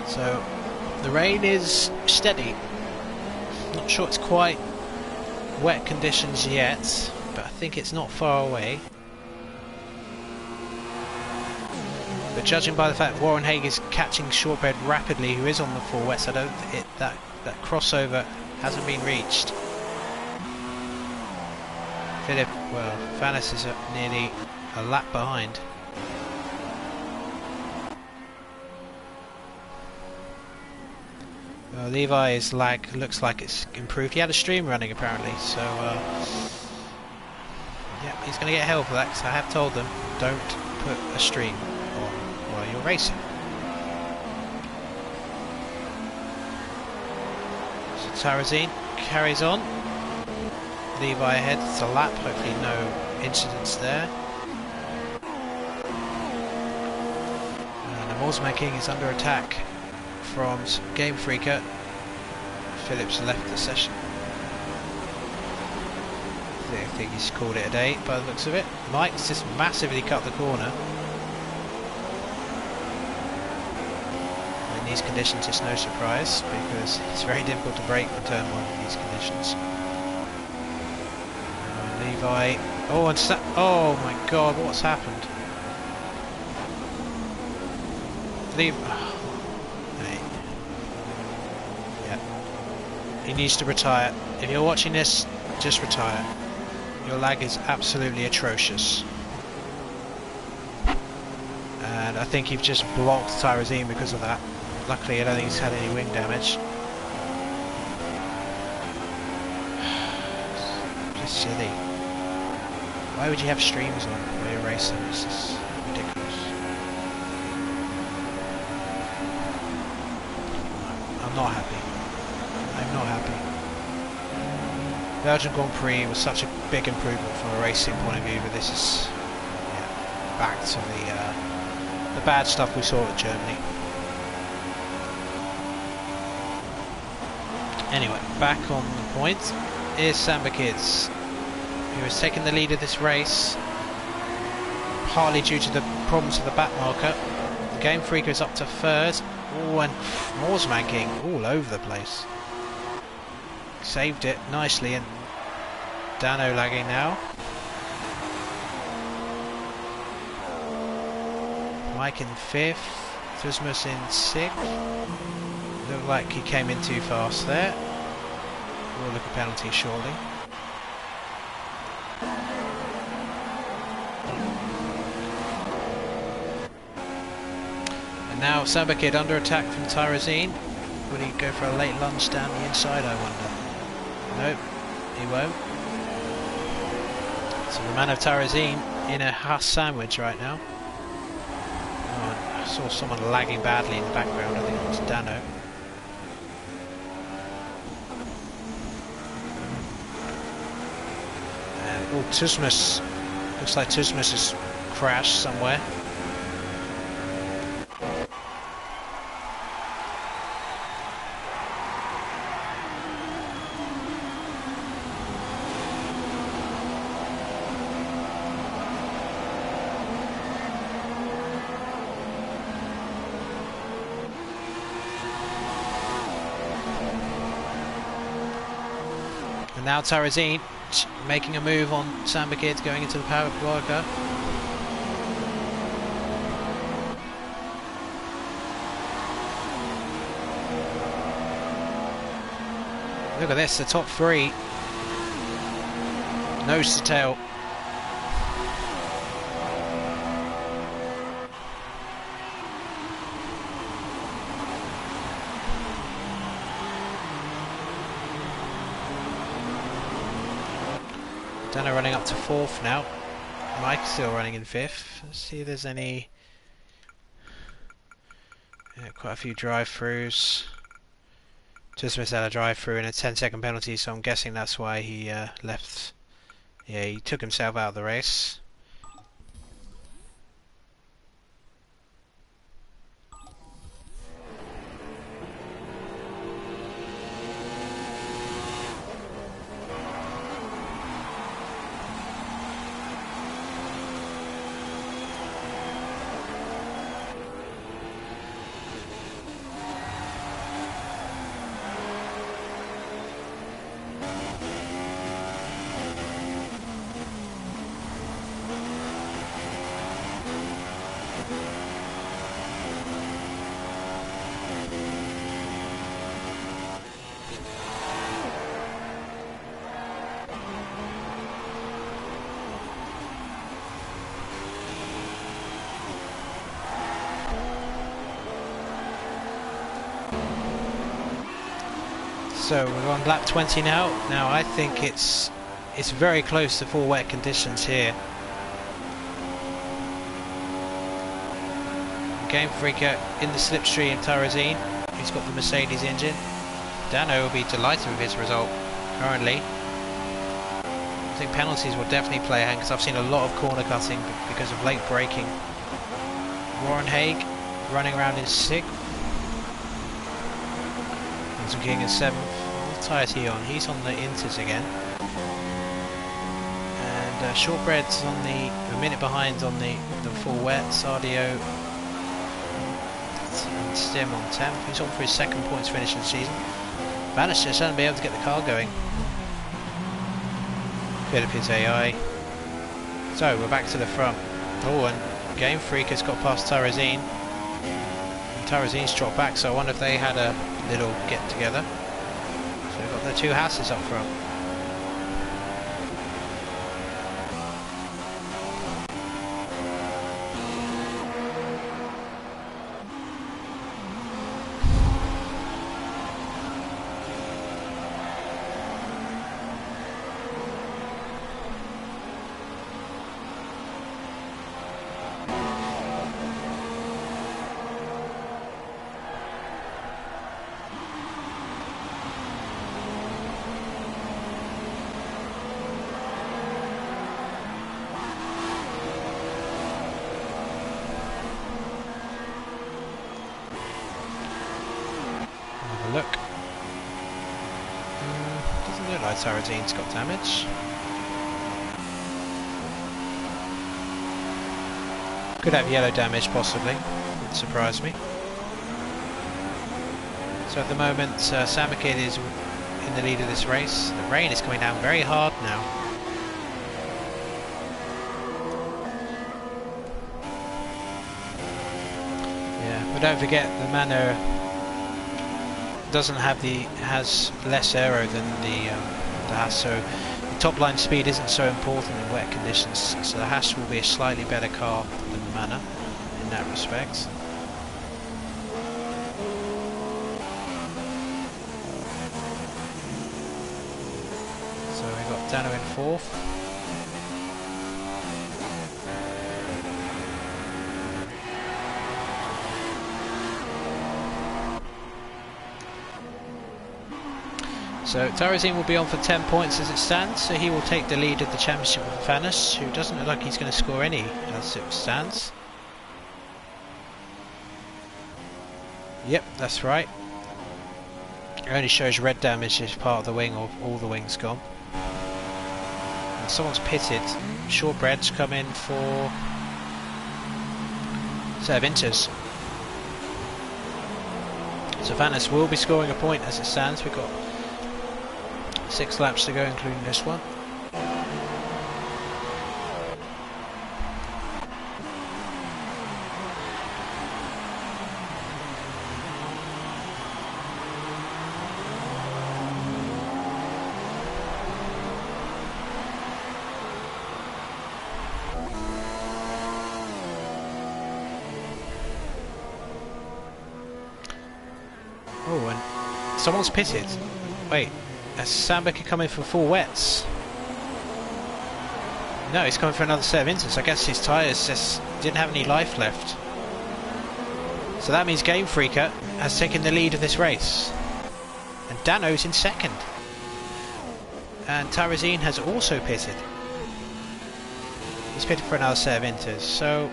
So the rain is steady. Not sure it's quite wet conditions yet, but I think it's not far away. But judging by the fact Warren Haig is catching Shortbread rapidly, who is on the full wets, I don't that crossover hasn't been reached. Philip, well, Fanis is nearly a lap behind. Levi's lag looks like it's improved. He had a stream running apparently, so yeah, he's going to get hell for that, because I have told them don't put a stream on while you're racing. So Tarazine carries on. Levi ahead, it's a lap, hopefully no incidents there. Morsman King is under attack from Game Freaker. Phillips left the session. I think he's called it a day by the looks of it. Mike's just massively cut the corner. In these conditions it's no surprise because it's very difficult to brake from turn 1 in these conditions. Levi. Oh, and oh my god, what's happened? Levi. Oh, hey. Yeah. He needs to retire. If you're watching this, just retire. Your lag is absolutely atrocious. And I think you've just blocked Tyrosine because of that. Luckily I don't think he's had any wing damage. Just silly. Why would you have streams on while you're racing? This is ridiculous. I'm not happy. I'm not happy. Belgian Grand Prix was such a big improvement from a racing point of view, but this is back to the bad stuff we saw at Germany. Anyway, back on the point is Samba Kids, who has taken the lead of this race, partly due to the problems of the back marker. The Game Freaker is up to third. Oh, and Morsman King all over the place. Saved it nicely, and Dano lagging now. Mike in 5th, Thusmus in 6th. Looked like he came in too fast there. We'll look at penalty shortly. And now Samba Kid under attack from Tyrosine. Will he go for a late lunge down the inside, I wonder? Nope, he won't. So the man of Tyrosine in a Haas sandwich right now. Oh, I saw someone lagging badly in the background. I think it was Dano. And oh, Tusmus. Looks like Tusmus has crashed somewhere. And now Tyrosine making a move on Samba Kid going into the power blocker. Look at this, the top 3. Nose to tail. Dana running up to 4th now. Mike still running in 5th. Let's see if there's any... Yeah, quite a few drive-throughs. Just missed out a drive-through and a 10-second penalty, so I'm guessing that's why he left. Yeah, he took himself out of the race. So we're on lap 20 now. Now I think it's very close to full wet conditions here. Game Freaker in the slipstream, Tyrosine, who's got the Mercedes engine. Dano will be delighted with his result currently. I think penalties will definitely play a hand because I've seen a lot of corner cutting because of late braking. Warren Haig running around in 6th. Milton King in 7th. What tyre is he on? He's on the Inters again. And Shortbread's on a minute behind on the full wet. Sardio and Stim on 10th. He's on for his 2nd points finish of the season. Managed to certainly be able to get the car going. Philippines AI. So we're back to the front. Oh, and Game Freak has got past Tarazine. Tarazine's dropped back, so I wonder if they had a little get together. So we've got the two houses up front. Look. Doesn't look like Tarazine's got damage. Could have yellow damage possibly. Wouldn't surprise me. So at the moment Samakid is in the lead of this race. The rain is coming down very hard now. Yeah, but don't forget the Manor doesn't have has less aero than the Haas, so the top line speed isn't so important in wet conditions, so the Haas will be a slightly better car than the Manor in that respect. So we've got Dano in 4th. So Tarazine will be on for 10 points as it stands, so he will take the lead of the championship with Fanis, who doesn't look like he's going to score any as it stands. Yep, that's right. It only shows red damage if part of the wing or all the wings gone. And someone's pitted. Shortbread's come in for set of Inters. So Fanis will be scoring a point as it stands. We've got 6 laps to go, including this one. Oh, and someone's pitted. Wait. Sambeka coming for full wets. No, he's coming for another set of Inters. I guess his tyres just didn't have any life left. So that means Game Freaker has taken the lead of this race. And Dano's in 2nd. And Tarazine has also pitted. He's pitted for another set of Inters. So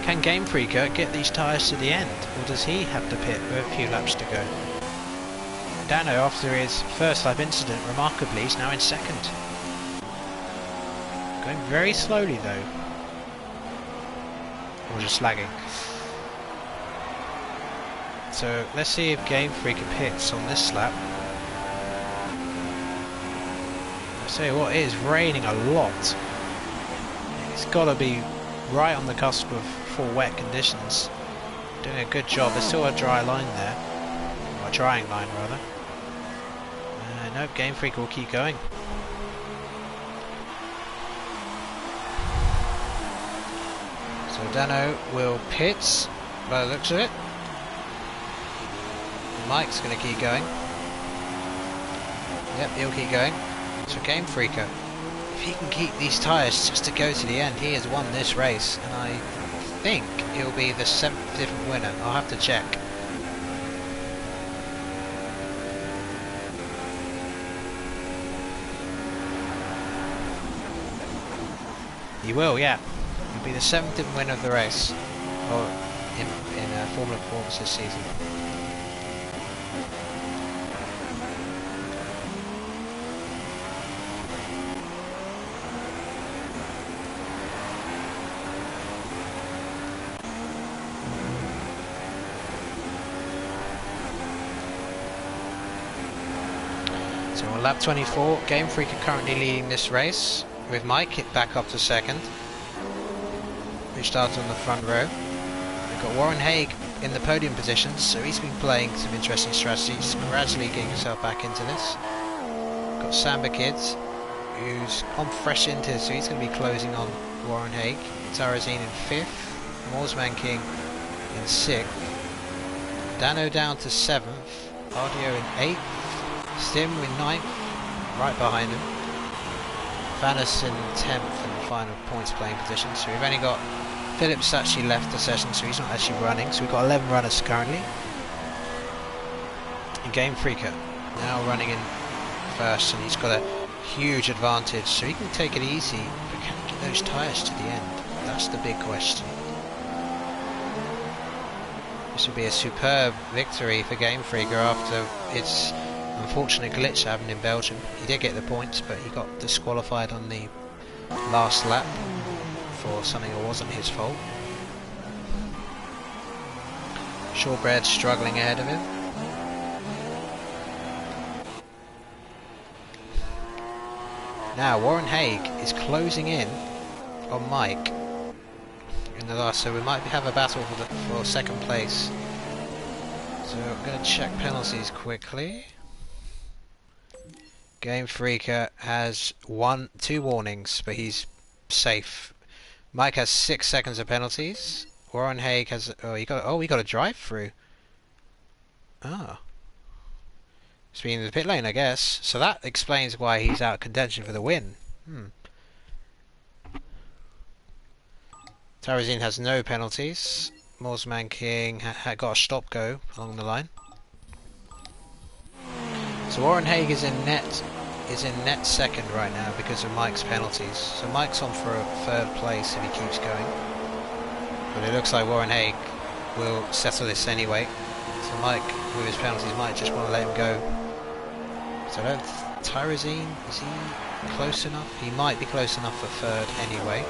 can Game Freaker get these tyres to the end? Or does he have to pit with a few laps to go? Dano, after his first lap incident, remarkably, is now in 2nd. Going very slowly though. Or just lagging. So let's see if Game Freaker pits on this lap. I'll tell you what, it is raining a lot. It's got to be right on the cusp of full wet conditions. Doing a good job. There's still a dry line there. Or a drying line rather. Nope, Game Freak will keep going. So Dano will pit by the looks of it. Mike's going to keep going. Yep, he'll keep going. So Game Freaker, if he can keep these tyres just to go to the end, he has won this race, and I think he'll be the 7th different winner. I'll have to check. He will, yeah. He It'll be the 7th win of the race, or in Formula Performance this season. So on lap 24, Game Freak are currently leading this race, with Mike back up to 2nd, who starts on the front row. We've got Warren Haig in the podium positions, so he's been playing some interesting strategies, gradually getting himself back into this. We've got Samba Kids, who's on fresh into, so he's going to be closing on Warren Haig. Tarazine in 5th, Morsman King in 6th, Dano down to 7th, Ardio in 8th, Stim in 9th, right behind him. Vanis in 10th in the final points playing position. So we've only got Phillips actually left the session, so he's not actually running. So we've got 11 runners currently. And Game Freaker now running in first, and he's got a huge advantage, so he can take it easy. But can he get those tyres to the end? That's the big question. This would be a superb victory for Game Freaker after its unfortunate glitch happened in Belgium. He did get the points, but he got disqualified on the last lap for something that wasn't his fault. Shawbread struggling ahead of him. Now Warren Haig is closing in on Mike in the last, so we might have a battle for 2nd place. So I'm going to check penalties quickly. Game Freaker has 2 warnings, but he's safe. Mike has 6 seconds of penalties. Warren Haig has he got a drive through. Ah. It's been in the pit lane, I guess. So that explains why he's out of contention for the win. Tarazine has no penalties. Morsman King got a stop go along the line. So Warren Haig is in net 2nd right now because of Mike's penalties. So Mike's on for a 3rd place if he keeps going. But it looks like Warren Haig will settle this anyway. So Mike, with his penalties, might just want to let him go. So Tarazine, is he close enough? He might be close enough for 3rd anyway.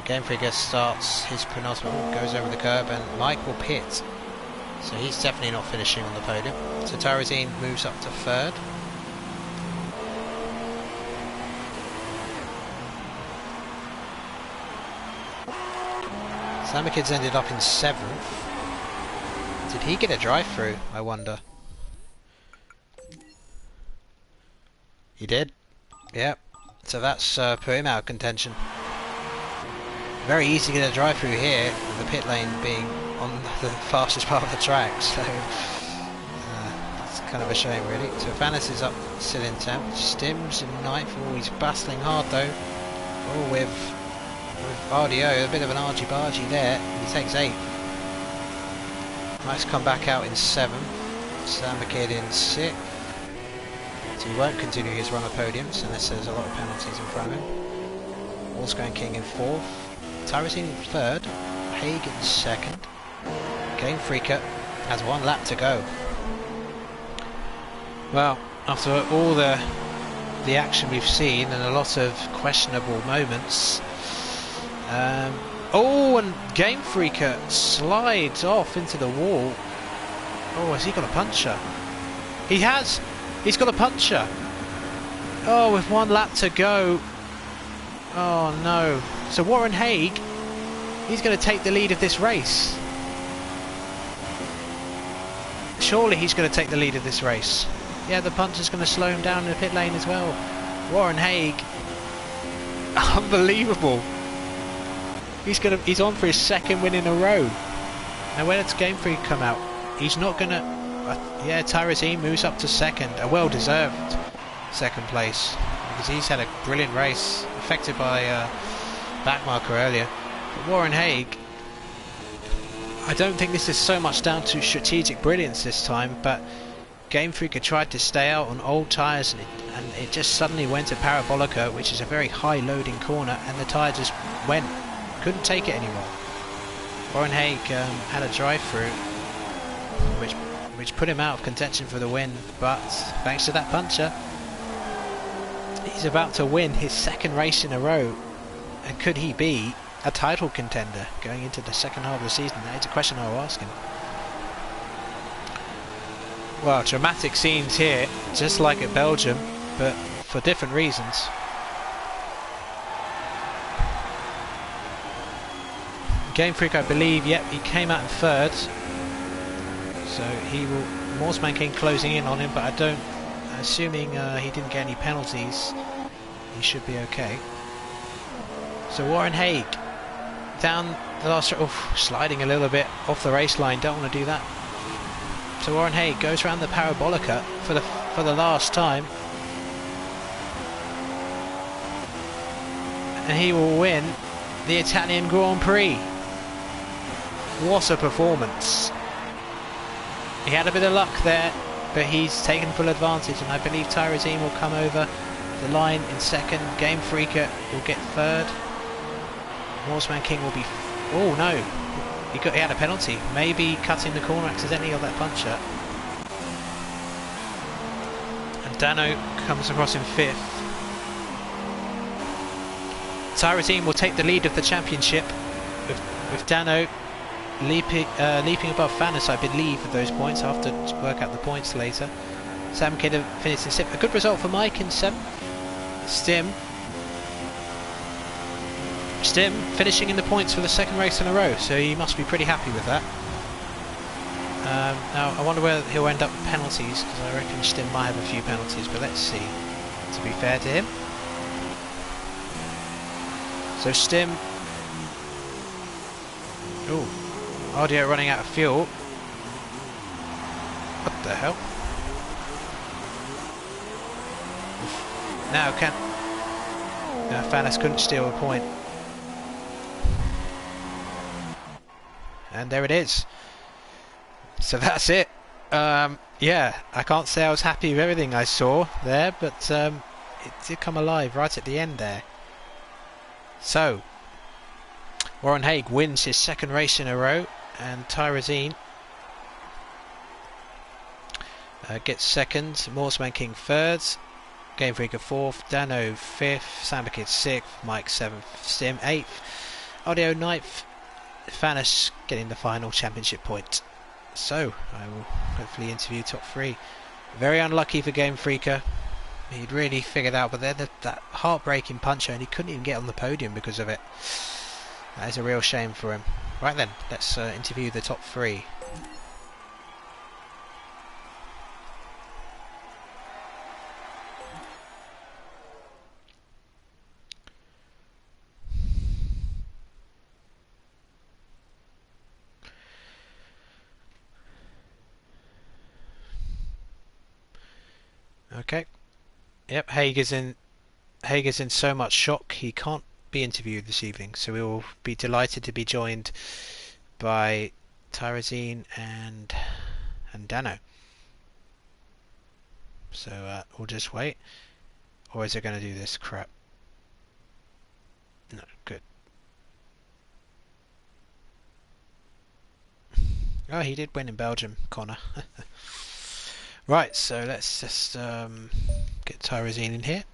Game Freaker starts his penultimate, goes over the curb, and Mike will pit. So he's definitely not finishing on the podium. So Tarazine moves up to 3rd. Slammerkids ended up in 7th. Did he get a drive-through, I wonder? He did. Yep. So that's put him out of contention. Very easy to get a drive through here, with the pit lane being on the fastest part of the track, so it's kind of a shame really. So Vanis is up, still in 10th, Stims in 9th, oh he's battling hard though. Oh, with RDO, a bit of an argy-bargy there, he takes 8th. Mike's come back out in 7th, Samba Kid in 6th, so he won't continue his run of podiums unless there's a lot of penalties in front of him. Allscreen King in 4th. Tarazine in 3rd, Haig in 2nd. Game Freaker has 1 lap to go. Well, after all the action we've seen and a lot of questionable moments, oh, and Game Freaker slides off into the wall. Oh, has he got a puncher? He has! He's got a puncher! Oh, with 1 lap to go. Oh no. So Warren Haig, he's going to take the lead of this race. Surely he's going to take the lead of this race. Yeah, the puncher's going to slow him down in the pit lane as well. Warren Haig, unbelievable. He's on for his 2nd win in a row. Now where does Game Freak come out? He's not going to... yeah, Tarazine moves up to 2nd, a well-deserved 2nd place, because he's had a brilliant race, affected by backmarker earlier. But Warren Haig, I don't think this is so much down to strategic brilliance this time, but Game Freaker tried to stay out on old tyres, and it just suddenly went to Parabolica, which is a very high loading corner, and the tyre just went, couldn't take it anymore. Warren Haig had a drive through, which put him out of contention for the win, but thanks to that puncture, he's about to win his second race in a row. And could he be a title contender going into the second half of the season? That is a question I will ask him. Well, dramatic scenes here, just like at Belgium, but for different reasons. Game Freak, I believe, yep, he came out in third. So he will, Morsman King closing in on him, but assuming he didn't get any penalties, he should be okay. So Warren Haig down the last, sliding a little bit off the race line, don't want to do that. So Warren Haig goes around the Parabolica for the last time, and he will win the Italian Grand Prix. What a performance! He had a bit of luck there, but he's taken full advantage, and I believe Tyrosine will come over the line in second. Game Freaker will get third. Morsman King will be... oh no! He had a penalty. Maybe cutting the corner accidentally of that puncture. And Dano comes across in fifth. Tyrosine will take the lead of the championship with Dano leaping above Fanis, I believe, for those points. I'll have to work out the points later. Sam Kidder finished in sixth. A good result for Mike in seventh. Stim finishing in the points for the second race in a row, so he must be pretty happy with that. Now I wonder where he'll end up with penalties, because I reckon Stim might have a few penalties, but let's see, to be fair to him. So Stim... oh, RDO running out of fuel. What the hell? Now Fanis couldn't steal a point. And there it is. So that's it. Yeah, I can't say I was happy with everything I saw there, but it did come alive right at the end there. So Warren Haig wins his second race in a row, and Tyrosine gets second, Morsman King third, Game Freaker fourth, Dano fifth, Samba Kid sixth, Mike seventh, Stim eighth, Audio ninth, Fanis getting the final championship point. So I will hopefully interview top three. Very unlucky for Game Freaker. He'd really figured out, but then that heartbreaking puncher, and he couldn't even get on the podium because of it. That is a real shame for him. Right then, let's interview the top three. Okay. Yep, Haig is in so much shock he can't be interviewed this evening, so we will be delighted to be joined by Tyrosine and Dano. So we'll just wait. Or is it going to do this crap? No, good. Oh, he did win in Belgium, Connor. Right, so let's just get Tyrosine in here.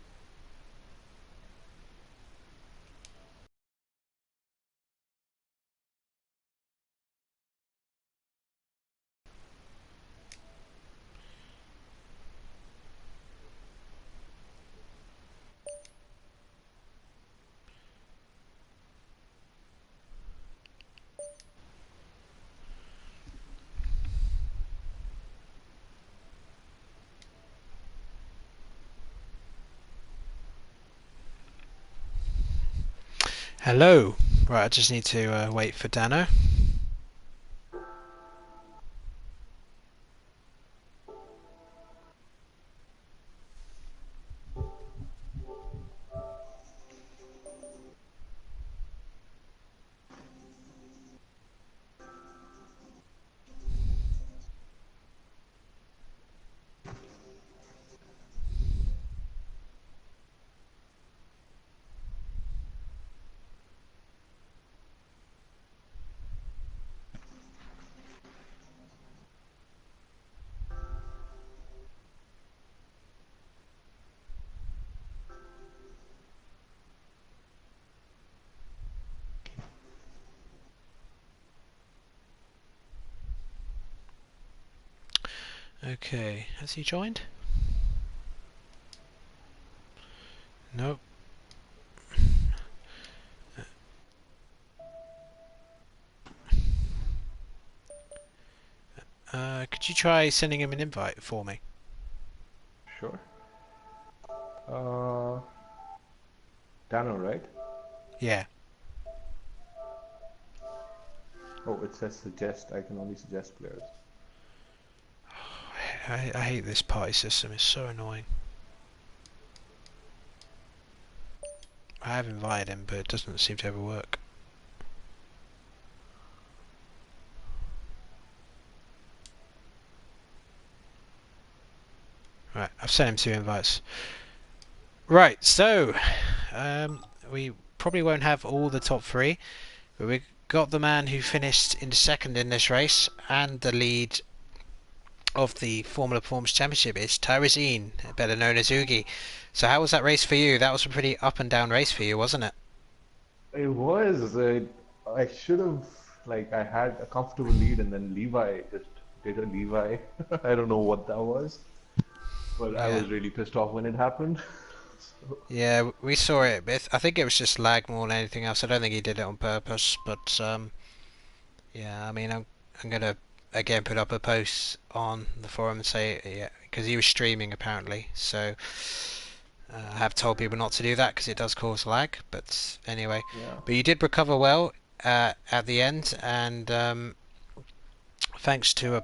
Hello. Right, I just need to wait for Dano. Okay, has he joined? Nope. Could you try sending him an invite for me? Sure. Uh, Dano, right? Yeah. Oh, it says suggest. I can only suggest players. I hate this party system, it's so annoying. I have invited him, but it doesn't seem to ever work. Right, I've sent him 2 invites. Right, so we probably won't have all the top three, but we got the man who finished in second in this race and the lead of the Formula Performance Championship is Tyrezine, better known as Oogie. So how was that race for you? That was a pretty up and down race for you, wasn't it? It was. I should have, like, I had a comfortable lead, and then Levi just did a Levi. I don't know what that was, but I Yeah. was really pissed off when it happened. So, Yeah, we saw it, but I think it was just lag more than anything else. I don't think he did it on purpose, but yeah, I mean, I'm gonna again put up a post on the forum and say yeah, because he was streaming apparently. So I have told people not to do that because it does cause lag. But anyway, yeah. but you did recover well at the end, and thanks to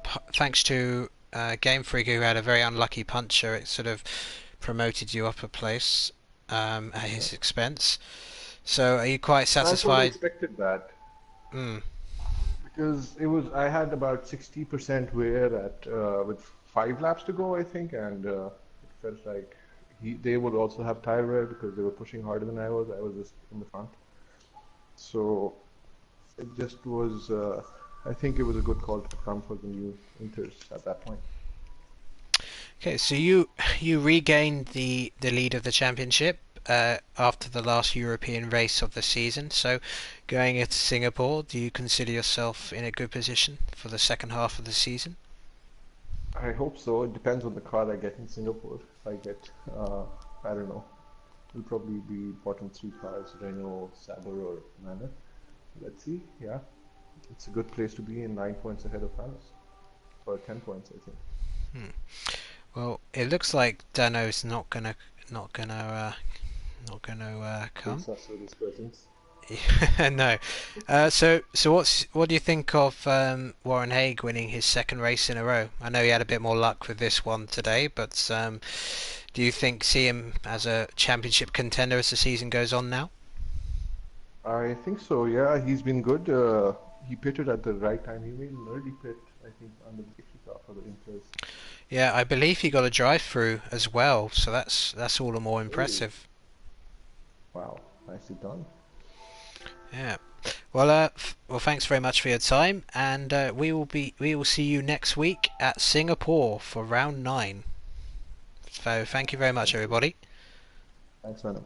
Game Freak who had a very unlucky puncher, it sort of promoted you up a place at Yeah. his expense. So are you quite And I sort of satisfied? expected that Mm, because I had about 60% wear at with 5 laps to go, I think, and it felt like they would also have tire wear because they were pushing harder than I was. I was just in the front. So it just was, I think it was a good call to come for the new Inters at that point. okay, so you regained the lead of the championship after the last European race of the season. So going into Singapore, do you consider yourself in a good position for the second half of the season? I hope so. It depends on the car I get in Singapore. If I get, I don't know, it'll probably be bottom three cars, Renault, Sabre, or Manor. Let's see. Yeah, it's a good place to be in 9 points ahead of Paris. For 10 points, I think. Hmm. Well, it looks like Dano's not gonna not gonna come. Grace us with his presence. No. What do you think of Warren Haig winning his second race in a row? I know he had a bit more luck with this one today, but do you think see him as a championship contender as the season goes on now? I think so, yeah. He's been good. He pitted at the right time. He made an early pit, I think, under the safety car for the Inters. Yeah, I believe he got a drive through as well, so that's all the more Oh, impressive. wow. Nicely done. Yeah. Well, well, thanks very much for your time, and we will see you next week at Singapore for round 9. So thank you very much, Thank you. everybody. Thanks, Venom.